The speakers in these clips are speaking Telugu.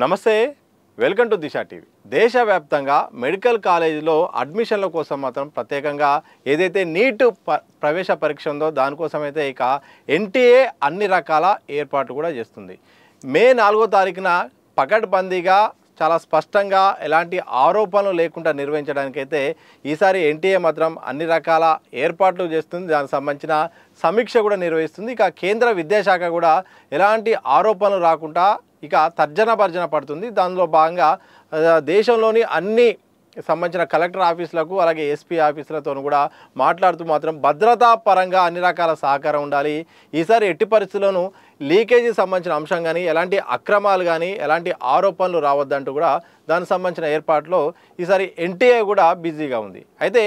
నమస్తే, వెల్కమ్ టు దిశ టీవీ. దేశవ్యాప్తంగా మెడికల్ కాలేజీలో అడ్మిషన్ల కోసం మాత్రం ప్రత్యేకంగా ఏదైతే నీట్ ప్రవేశ పరీక్ష ఉందో దానికోసం అయితే ఇక ఎన్టీఏ అన్ని రకాల ఏర్పాట్లు కూడా చేస్తుంది. మే 4వ తారీఖున పకడ్బందీగా చాలా స్పష్టంగా ఎలాంటి ఆరోపణలు లేకుండా నిర్వహించడానికైతే ఈసారి ఎన్టీఏ మాత్రం అన్ని రకాల ఏర్పాట్లు చేస్తుంది. దానికి సంబంధించిన సమీక్ష కూడా నిర్వహిస్తుంది. ఇక కేంద్ర విద్యాశాఖ కూడా ఎలాంటి ఆరోపణలు రాకుండా ఇక తర్జన భర్జన పడుతుంది. దానిలో భాగంగా దేశంలోని అన్ని సంబంధించిన కలెక్టర్ ఆఫీసులకు అలాగే ఎస్పీ ఆఫీసులతో కూడా మాట్లాడుతూ మాత్రం భద్రతా పరంగా అన్ని రకాల సహకారం ఉండాలి. ఈసారి ఎట్టి పరిస్థితుల్లోనూ లీకేజీ సంబంధించిన అంశం కానీ ఎలాంటి అక్రమాలు కానీ ఎలాంటి ఆరోపణలు రావద్దంటూ కూడా దానికి సంబంధించిన ఏర్పాట్లో ఈసారి ఎన్టీఏ కూడా బిజీగా ఉంది. అయితే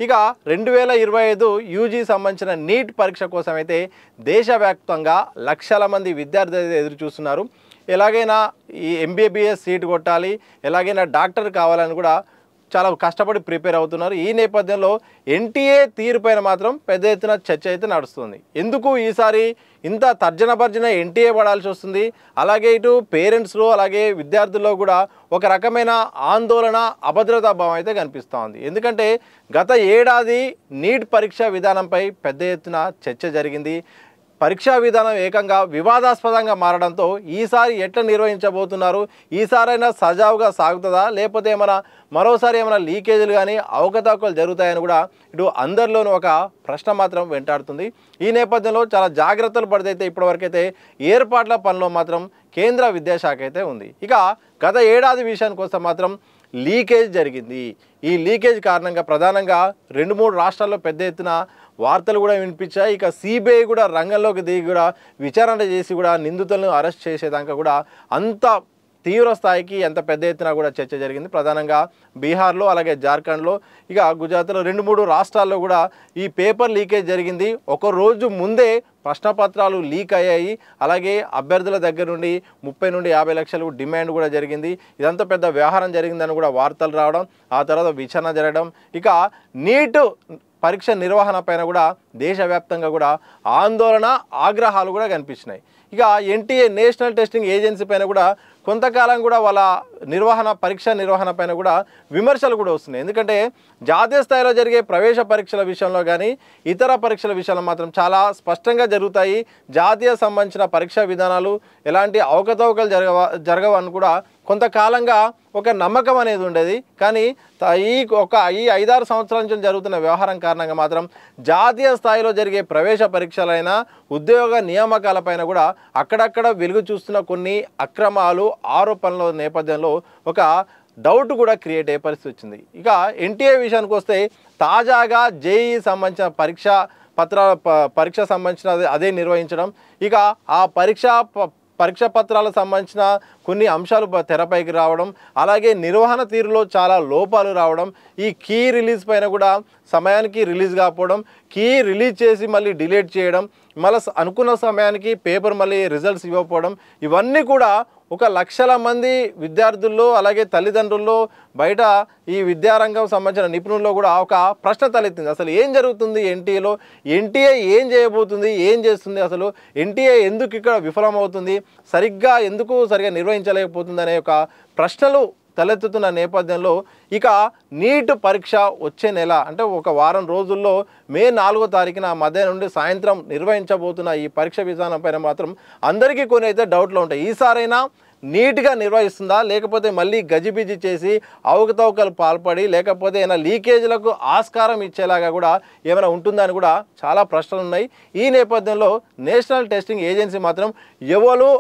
ఇక 2025 యూజీ సంబంధించిన నీట్ పరీక్ష కోసం అయితే దేశవ్యాప్తంగా లక్షల మంది విద్యార్థులు ఎదురు చూస్తున్నారు. ఎలాగైనా ఈ ఎంబీబీఎస్ సీట్ కొట్టాలి, ఎలాగైనా డాక్టర్ కావాలని కూడా చాలా కష్టపడి ప్రిపేర్ అవుతున్నారు. ఈ నేపథ్యంలో ఎన్టీఏ తీరుపైన మాత్రం పెద్ద ఎత్తున చర్చ అయితే నడుస్తుంది. ఎందుకు ఈసారి ఇంత తర్జన భర్జన ఎన్టీఏ పడాల్సి వస్తుంది? అలాగే ఇటు పేరెంట్స్లో అలాగే విద్యార్థుల్లో కూడా ఒక రకమైన ఆందోళన, అభద్రతా భావం అయితే కనిపిస్తూ ఉంది. ఎందుకంటే గత ఏడాది నీట్ పరీక్షా విధానంపై పెద్ద ఎత్తున చర్చ జరిగింది. పరీక్షా విధానం ఏకంగా వివాదాస్పదంగా మారడంతో ఈసారి ఎట్లా నిర్వహించబోతున్నారు, ఈసారైనా సజావుగా సాగుతుందా లేకపోతే మరోసారి ఏమైనా లీకేజీలు కానీ అవకతవకలు జరుగుతాయని కూడా ఇటు అందరిలోనూ ఒక ప్రశ్న మాత్రం వెంటాడుతుంది. ఈ నేపథ్యంలో చాలా జాగ్రత్తలు పడితే ఇప్పటివరకైతే ఏర్పాట్ల పనిలో మాత్రం కేంద్ర విద్యాశాఖ అయితే ఉంది. ఇక గత ఏడాది విషయానికి వస్తే మాత్రం లీకేజ్ జరిగింది. ఈ లీకేజ్ కారణంగా ప్రధానంగా 2-3 రాష్ట్రాల్లో పెద్ద ఎత్తున వార్తలు కూడా వినిపించాయి. ఇక సిబిఐ కూడా రంగంలోకి దిగి కూడా విచారణ చేసి కూడా నిందితులను అరెస్ట్ చేసేదాకా కూడా అంత తీవ్ర స్థాయికి ఎంత పెద్ద ఎత్తున కూడా చర్చ జరిగింది. ప్రధానంగా బీహార్లో అలాగే జార్ఖండ్లో ఇక గుజరాత్లో 2-3 రాష్ట్రాల్లో కూడా ఈ పేపర్ లీకేజ్ జరిగింది. ఒక రోజు ముందే ప్రశ్నపత్రాలు లీక్ అయ్యాయి. అలాగే అభ్యర్థుల దగ్గర నుండి 30 నుండి 50 లక్షలు డిమాండ్ కూడా జరిగింది. ఇదంతా పెద్ద వ్యవహారం జరిగిందని కూడా వార్తలు రావడం, ఆ తర్వాత విచారణ జరగడం, ఇక నీట్ పరీక్ష నిర్వహణ పైన కూడా దేశవ్యాప్తంగా కూడా ఆందోళన, ఆగ్రహాలు కూడా కనిపించినాయి. ఇక ఎన్టీఏ నేషనల్ టెస్టింగ్ ఏజెన్సీ పైన కూడా కొంతకాలం కూడా వాళ్ళ పరీక్ష నిర్వహణ పైన కూడా విమర్శలు కూడా వస్తున్నాయి. ఎందుకంటే జాతీయ స్థాయిలో జరిగే ప్రవేశ పరీక్షల విషయంలో కానీ ఇతర పరీక్షల విషయంలో మాత్రం చాలా స్పష్టంగా జరుగుతాయి. జాతీయ సంబంధించిన పరీక్షా విధానాలు ఎలాంటి అవకతవకలు జరగవని కూడా కొంతకాలంగా ఒక నమ్మకం అనేది ఉండేది. కానీ ఈ 5-6 సంవత్సరాల నుంచి జరుగుతున్న వ్యవహారం కారణంగా మాత్రం జాతీయ స్థాయిలో జరిగే ప్రవేశ పరీక్షలైనా ఉద్యోగ నియామకాలపైన కూడా అక్కడక్కడ వెలుగు చూస్తున్న కొన్ని అక్రమాలు, ఆరోపణల నేపథ్యంలో ఒక డౌట్ కూడా క్రియేట్ అయ్యే పరిస్థితి వచ్చింది. ఇక ఎన్టీఏ విషయానికి వస్తే తాజాగా జేఈఈ సంబంధించిన పరీక్ష సంబంధించిన అదే నిర్వహించడం, ఇక ఆ పరీక్ష పత్రాలకు సంబంధించిన కొన్ని అంశాలు తెరపైకి రావడం, అలాగే నిర్వహణ తీరులో చాలా లోపాలు రావడం, ఈ కీ రిలీజ్ పైన కూడా సమయానికి రిలీజ్ కాకపోవడం, కీ రిలీజ్ చేసి మళ్ళీ డిలీట్ చేయడం, మళ్ళీ అనుకున్న సమయానికి పేపర్ మళ్ళీ రిజల్ట్స్ ఇవ్వకపోవడం, ఇవన్నీ కూడా ఒక లక్షల మంది విద్యార్థుల్లో అలాగే తల్లిదండ్రుల్లో బయట ఈ విద్యారంగం సంబంధించిన నిపుణుల్లో కూడా ఒక ప్రశ్న తలెత్తింది. అసలు ఏం జరుగుతుంది ఎన్టీఏలో? ఎన్టీఏ ఏం చేయబోతుంది, ఏం చేస్తుంది, అసలు ఎన్టీఏ ఎందుకు ఇక్కడ విఫలమవుతుంది, ఎందుకు సరిగా నిర్వహించలేకపోతుంది అనే ఒక ప్రశ్నలు తలెత్తుతున్న నేపథ్యంలో ఇక నీట్ పరీక్ష వచ్చే నెల అంటే ఒక వారం రోజుల్లో మే 4వ తారీఖున మధ్యాహ్నం నుండి సాయంత్రం నిర్వహించబోతున్న ఈ పరీక్ష విధానం పైన మాత్రం అందరికీ కొన్ని అయితే డౌట్లు ఉంటాయి. ఈసారైనా నీట్గా నిర్వహిస్తుందా లేకపోతే మళ్ళీ గజిబిజి చేసి అవకతవకలు పాల్పడి లేకపోతే ఏమైనా లీకేజీలకు ఆస్కారం ఇచ్చేలాగా కూడా ఏమైనా ఉంటుందని కూడా చాలా ప్రశ్నలు ఉన్నాయి. ఈ నేపథ్యంలో నేషనల్ టెస్టింగ్ ఏజెన్సీ మాత్రం ఎవరు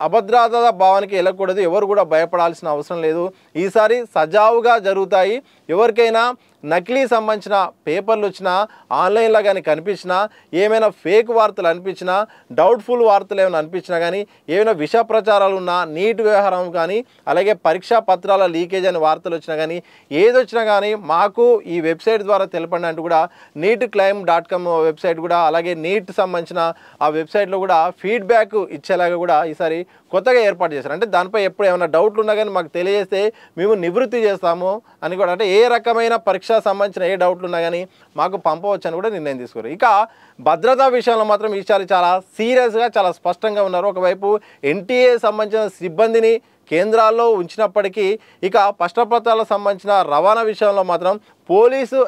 అభద్రతా భావానికి వెళ్ళకూడదు, ఎవరు కూడా భయపడాల్సిన అవసరం లేదు. ఈసారి సజావుగా జరుగుతాయి. ఎవరికైనా నకిలీ సంబంధించిన పేపర్లు వచ్చినా, ఆన్లైన్లో కానీ కనిపించినా, ఏమైనా ఫేక్ వార్తలు అనిపించినా, డౌట్ఫుల్ వార్తలు ఏమైనా అనిపించినా కానీ, ఏమైనా విష ప్రచారాలు ఉన్నా, నీట్ వ్యవహారం కానీ అలాగే పరీక్షా పత్రాల లీకేజ్ అని వార్తలు వచ్చినా కానీ ఏదొచ్చినా కానీ మాకు ఈ వెబ్సైట్ ద్వారా తెలపండి అంటూ కూడా neetclaim.com వెబ్సైట్ కూడా అలాగే నీట్ సంబంధించిన ఆ వెబ్సైట్లో కూడా ఫీడ్బ్యాక్ ఇచ్చేలాగా కూడా ఈసారి కొత్తగా ఏర్పాటు చేశారు. అంటే దానిపై ఎప్పుడు ఏమైనా డౌట్లు ఉన్నా కానీ మాకు తెలియజేస్తే మేము నివృత్తి చేస్తాము అని కూడా, అంటే ఏ రకమైన పరీక్ష సంబంధించిన ఏ డౌట్లు ఉన్నా కానీ మాకు పంపవచ్చు అని కూడా నిర్ణయం తీసుకున్నారు. ఇక భద్రతా విషయంలో మాత్రం ఈసారి చాలా సీరియస్గా చాలా స్పష్టంగా ఉన్నారు. ఒకవైపు ఎన్టీఏ సంబంధించిన సిబ్బందిని కేంద్రాల్లో ఉంచినప్పటికీ ఇక ప్రశ్నపత్రాలకు సంబంధించిన రవాణా విషయంలో మాత్రం పోలీసు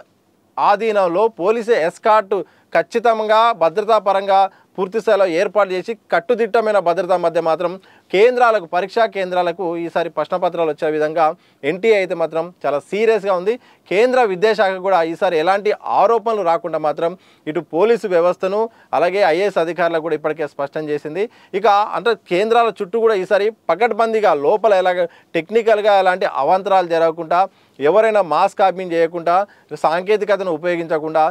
ఆధీనంలో పోలీసు ఎస్కార్ట్ ఖచ్చితంగా భద్రతా పరంగా పూర్తి స్థాయిలో ఏర్పాటు చేసి కట్టుదిట్టమైన భద్రత మధ్య మాత్రం కేంద్రాలకు పరీక్షా కేంద్రాలకు ఈసారి ప్రశ్నపత్రాలు వచ్చే విధంగా ఎన్టీఏ అయితే మాత్రం చాలా సీరియస్గా ఉంది. కేంద్ర విద్యాశాఖ కూడా ఈసారి ఎలాంటి ఆరోపణలు రాకుండా మాత్రం ఇటు పోలీసు వ్యవస్థను అలాగే ఐఏఎస్ అధికారులకు కూడా ఇప్పటికే స్పష్టం చేసింది. ఇక అంటే కేంద్రాల చుట్టూ కూడా ఈసారి పకడ్బందీగా లోపల ఎలాగ టెక్నికల్గా ఎలాంటి అవాంతరాలు జరగకుండా, ఎవరైనా మాస్ కాపింగ్ చేయకుండా, సాంకేతికతను ఉపయోగించకుండా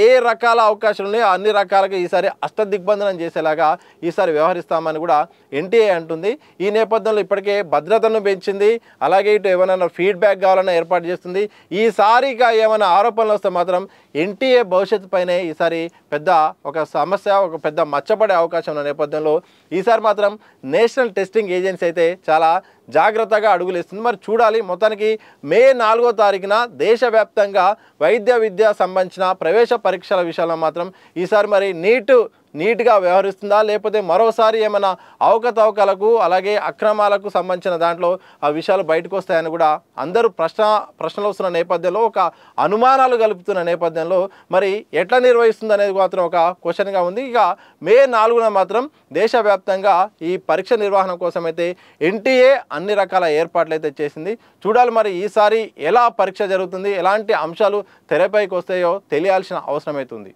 ఏ రకాల అవకాశాలు ఉన్నాయో అన్ని రకాలుగా ఈసారి అష్టదిగ్బంధనం చేసేలాగా ఈసారి వ్యవహరిస్తామని కూడా ఎన్టీఏ అంటుంది. ఈ నేపథ్యంలో ఇప్పటికే భద్రతను పెంచింది, అలాగే ఇటు ఏమైనా ఫీడ్బ్యాక్ కావాలన్నా ఏర్పాటు చేస్తుంది. ఈసారిగా ఏమైనా ఆరోపణలు వస్తే మాత్రం ఎన్టీఏ భవిష్యత్తు పైనే ఈసారి పెద్ద ఒక సమస్య, ఒక పెద్ద మచ్చపడే అవకాశం ఉన్న నేపథ్యంలో ఈసారి మాత్రం నేషనల్ టెస్టింగ్ ఏజెన్సీ అయితే చాలా జాగ్రత్తగా అడుగులు ఇస్తుంది. మరి చూడాలి. మొత్తానికి మే 4వ తారీఖున దేశవ్యాప్తంగా వైద్య విద్య సంబంధించిన ప్రవేశ పరీక్షల విషయంలో మాత్రం ఈసారి మరి నీట్గా వ్యవహరిస్తుందా, లేకపోతే మరోసారి ఏమైనా అవకతవకలకు అలాగే అక్రమాలకు సంబంధించిన దాంట్లో ఆ విషయాలు బయటకు వస్తాయని కూడా అందరూ ప్రశ్నలు వస్తున్న నేపథ్యంలో, ఒక అనుమానాలు కలుపుతున్న నేపథ్యంలో మరి ఎట్లా నిర్వహిస్తుంది అనేది మాత్రం ఒక క్వశ్చన్గా ఉంది. ఇక మే 4న మాత్రం దేశవ్యాప్తంగా ఈ పరీక్ష నిర్వహణ కోసం అయితే ఎన్టీఏ అన్ని రకాల ఏర్పాట్లు అయితే చేసింది. చూడాలి మరి ఈసారి ఎలా పరీక్ష జరుగుతుంది, ఎలాంటి అంశాలు తెరపైకి వస్తాయో తెలియాల్సిన అవసరం అయితే ఉంది.